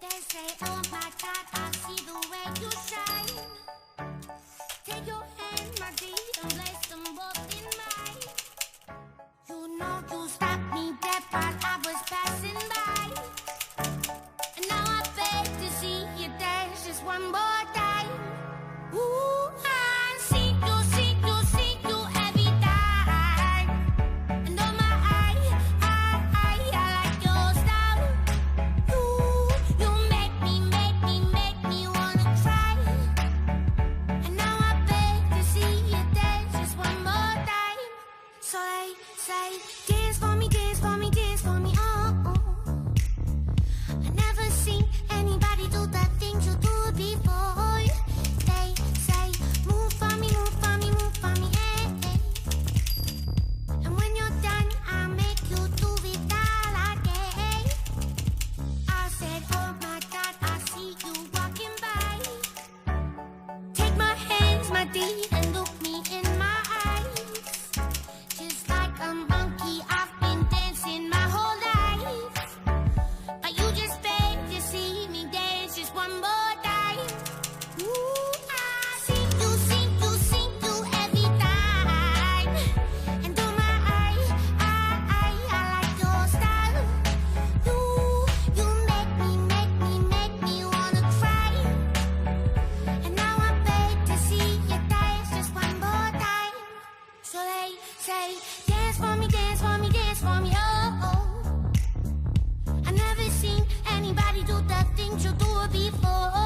They say, oh my God, I see the way you shine. Take your hand, my dear, and place them both in mine. You know you stopped me dead while I was passing by. And now I beg to see you dance just one more time. Ooh, I see you, see you, see you every time. And oh my, I like your style. You make me wanna cry. And now I beg to see you dance just one more time. So they say, dance for me, dance for me, dance for me, oh, oh. I never seen anybody do the things you do before. They say, move for me, move for me, move for me, eh, eh. And when you're done, I'll make you do it all again. I said, oh my God, I see you walking by. Take my hands, my dear, and look me in my eyes. Just like a monkey, I've been dancing my whole life. But you just beg to see me dance just one more time. Ooh, I see you, see you, see you every time. And oh my, I like your style. You make me wanna cry. And now I beg to see you dance just one more time. So they say, dance for me, dance for me, dance for me, oh, oh. I never seen anybody do the things you do before.